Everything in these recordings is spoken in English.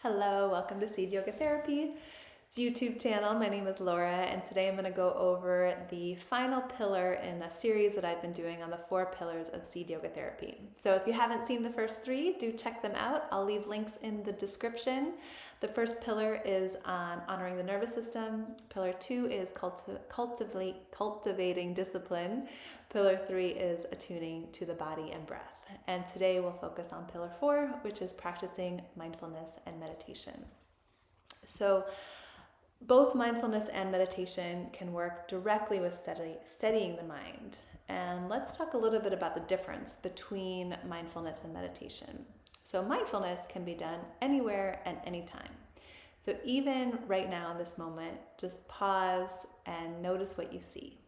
Hello, welcome to Seed Yoga Therapy's YouTube channel. My name is Laura, and today I'm going to go over the final pillar in a series that I've been doing on the 4 pillars of Seed Yoga Therapy. So if you haven't seen the first 3, do check them out. I'll leave links in the description. The first pillar is on honoring the nervous system. Pillar 2 is cultivating discipline. Pillar 3 is attuning to the body and breath. And today we'll focus on pillar 4, which is practicing mindfulness and meditation. So both mindfulness and meditation can work directly with steadying the mind. And let's talk a little bit about the difference between mindfulness and meditation. So mindfulness can be done anywhere and anytime. So even right now in this moment, just pause and notice what you see.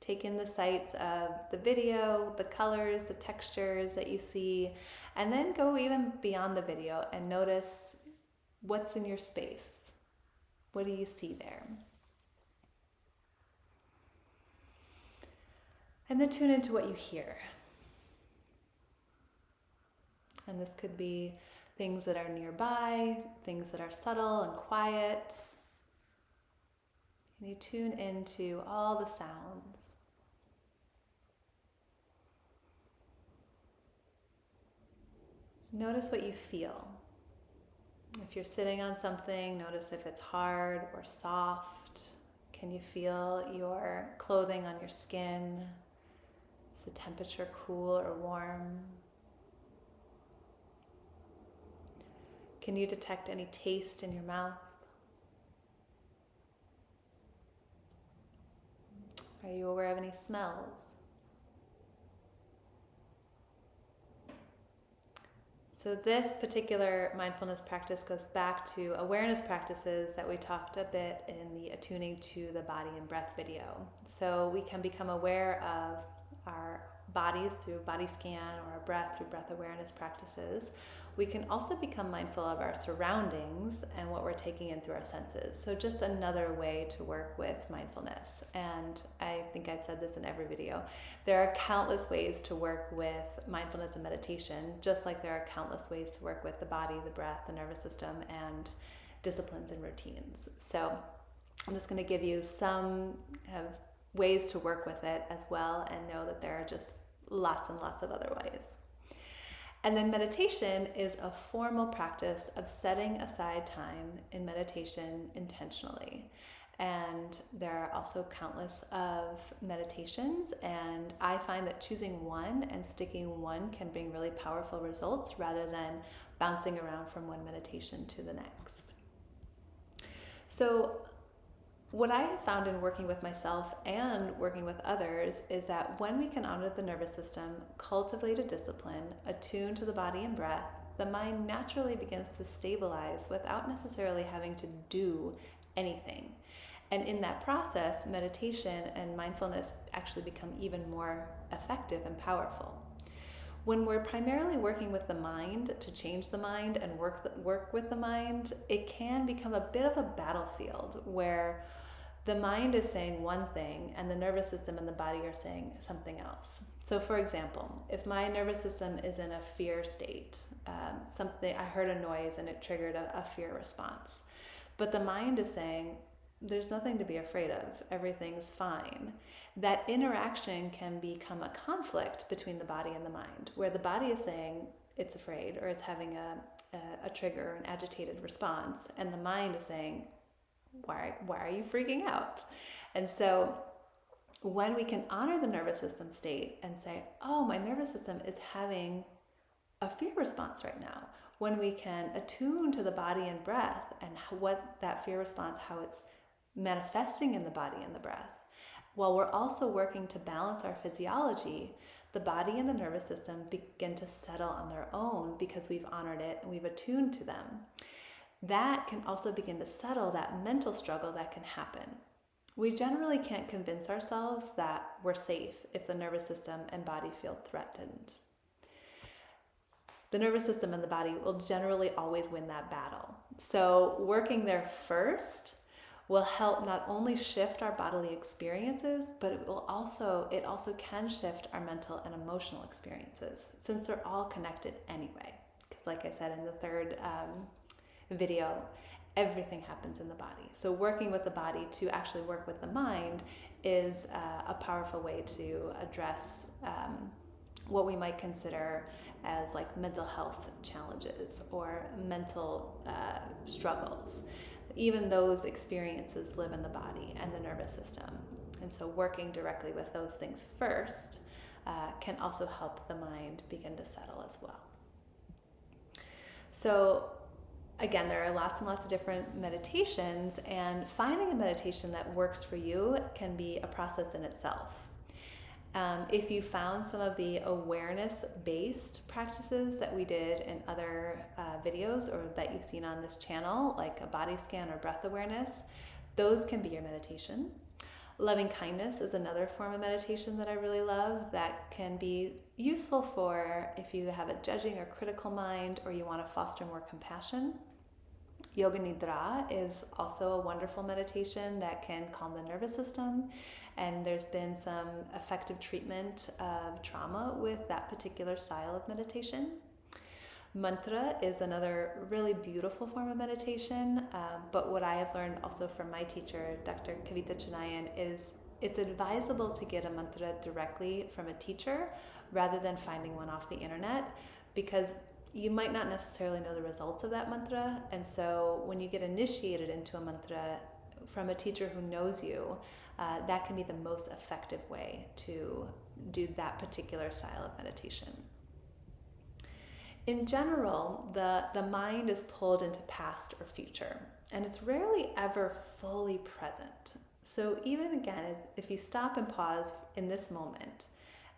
Take in the sights of the video, the colors, the textures that you see, and then go even beyond the video and notice what's in your space. What do you see there? And then tune into what you hear. And this could be things that are nearby, things that are subtle and quiet. And you tune into all the sounds. Notice what you feel. If you're sitting on something, notice if it's hard or soft. Can you feel your clothing on your skin? Is the temperature cool or warm? Can you detect any taste in your mouth? Are you aware of any smells? So this particular mindfulness practice goes back to awareness practices that we talked a bit in the Attuning to the Body and Breath video. So we can become aware of our bodies through body scan or our breath through breath awareness practices. We can also become mindful of our surroundings and what we're taking in through our senses. So just another way to work with mindfulness. And I think I've said this in every video. There are countless ways to work with mindfulness and meditation, just like there are countless ways to work with the body, the breath, the nervous system, and disciplines and routines. So I'm just going to give you some ways to work with it as well, and know that there are just lots and lots of other ways. And then meditation is a formal practice of setting aside time in meditation intentionally. And there are also countless of meditations, and I find that choosing one and sticking one can bring really powerful results rather than bouncing around from one meditation to the next. So what I have found in working with myself and working with others is that when we can honor the nervous system, cultivate a discipline, attune to the body and breath, the mind naturally begins to stabilize without necessarily having to do anything. And in that process, meditation and mindfulness actually become even more effective and powerful. When we're primarily working with the mind to change the mind and work with the mind, it can become a bit of a battlefield where the mind is saying one thing and the nervous system and the body are saying something else. So for example, if my nervous system is in a fear state, I heard a noise and it triggered a fear response, but the mind is saying, there's nothing to be afraid of, everything's fine. That interaction can become a conflict between the body and the mind, where the body is saying it's afraid or it's having a trigger, an agitated response, and the mind is saying, why are you freaking out? And so when we can honor the nervous system state and say, oh, my nervous system is having a fear response right now, when we can attune to the body and breath and what that fear response, how it's manifesting in the body and the breath, while we're also working to balance our physiology, the body and the nervous system begin to settle on their own because we've honored it and we've attuned to them. That can also begin to settle that mental struggle that can happen. We generally can't convince ourselves that we're safe if the nervous system and body feel threatened. The nervous system and the body will generally always win that battle. So working there first will help not only shift our bodily experiences, but it also can shift our mental and emotional experiences, since they're all connected anyway. Because like I said in the third video, everything happens in the body. So working with the body to actually work with the mind is a powerful way to address what we might consider as like mental health challenges or mental struggles. Even those experiences live in the body and the nervous system. And so working directly with those things first can also help the mind begin to settle as well. So again, there are lots and lots of different meditations, and finding a meditation that works for you can be a process in itself. If you found some of the awareness-based practices that we did in other videos or that you've seen on this channel, like a body scan or breath awareness, those can be your meditation. Loving kindness is another form of meditation that I really love that can be useful for if you have a judging or critical mind or you want to foster more compassion. Yoga Nidrā is also a wonderful meditation that can calm the nervous system, and there's been some effective treatment of trauma with that particular style of meditation. Mantra is another really beautiful form of meditation, but what I have learned also from my teacher, Dr. Kavitha Chinnaiyan, is it's advisable to get a mantra directly from a teacher rather than finding one off the internet, because you might not necessarily know the results of that mantra. And so when you get initiated into a mantra from a teacher who knows you, that can be the most effective way to do that particular style of meditation. In general, the mind is pulled into past or future, and it's rarely ever fully present. So even again, if you stop and pause in this moment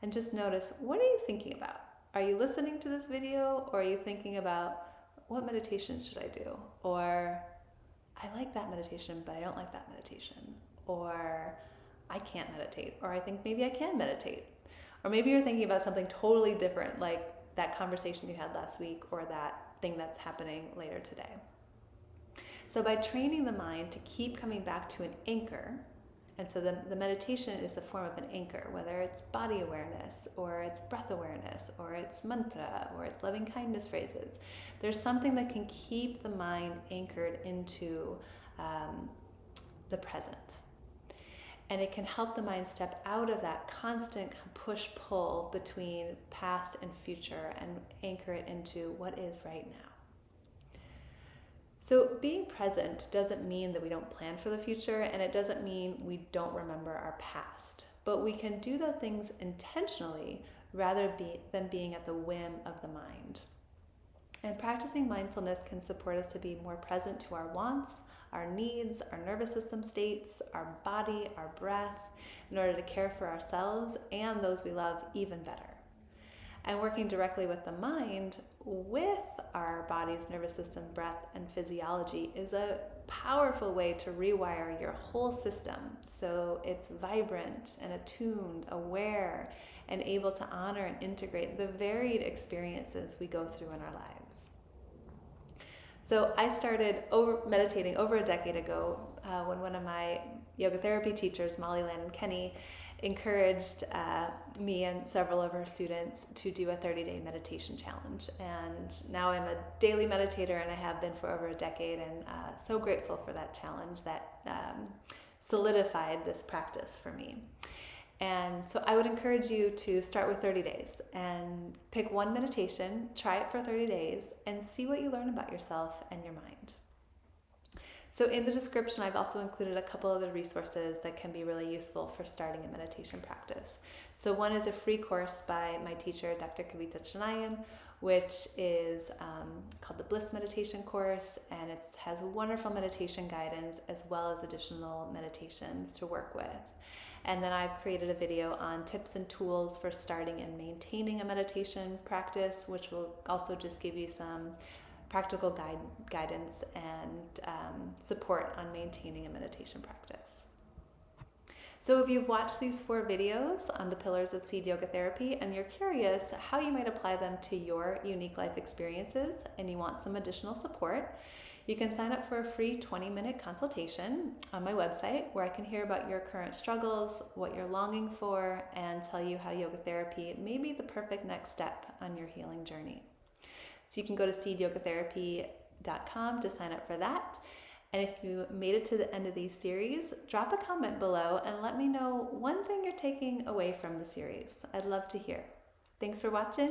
and just notice, what are you thinking about? Are you listening to this video, or are you thinking about what meditation should I do? Or I like that meditation, but I don't like that meditation. Or I can't meditate, or I think maybe I can meditate. Or maybe you're thinking about something totally different, like that conversation you had last week or that thing that's happening later today. So by training the mind to keep coming back to an anchor, and so the meditation is a form of an anchor, whether it's body awareness or it's breath awareness or it's mantra or it's loving kindness phrases. There's something that can keep the mind anchored into the present. And it can help the mind step out of that constant push-pull between past and future and anchor it into what is right now. So being present doesn't mean that we don't plan for the future, and it doesn't mean we don't remember our past. But we can do those things intentionally rather than being at the whim of the mind. And practicing mindfulness can support us to be more present to our wants, our needs, our nervous system states, our body, our breath, in order to care for ourselves and those we love even better. And working directly with the mind, with our body's nervous system, breath, and physiology is a powerful way to rewire your whole system so it's vibrant and attuned, aware, and able to honor and integrate the varied experiences we go through in our lives. So I started meditating over a decade ago when one of my yoga therapy teachers, Molly Landon Kenny, encouraged me and several of her students to do a 30-day meditation challenge. And now I'm a daily meditator, and I have been for over a decade, and so grateful for that challenge that solidified this practice for me. And so I would encourage you to start with 30 days and pick one meditation, try it for 30 days, and see what you learn about yourself and your mind. So in the description, I've also included a couple other resources that can be really useful for starting a meditation practice. So one is a free course by my teacher, Dr. Kavitha Chinnaiyan, which is called the Bliss meditation course, and it has wonderful meditation guidance as well as additional meditations to work with. And then I've created a video on tips and tools for starting and maintaining a meditation practice, which will also just give you some practical guidance and support on maintaining a meditation practice. So if you've watched these 4 videos on the pillars of seed yoga therapy and you're curious how you might apply them to your unique life experiences and you want some additional support, you can sign up for a free 20-minute consultation on my website where I can hear about your current struggles, what you're longing for, and tell you how yoga therapy may be the perfect next step on your healing journey. So you can go to seedyogatherapy.com mindfulnessandmeditation.com to sign up for that. And if you made it to the end of these series, drop a comment below and let me know one thing you're taking away from the series. I'd love to hear. Thanks for watching.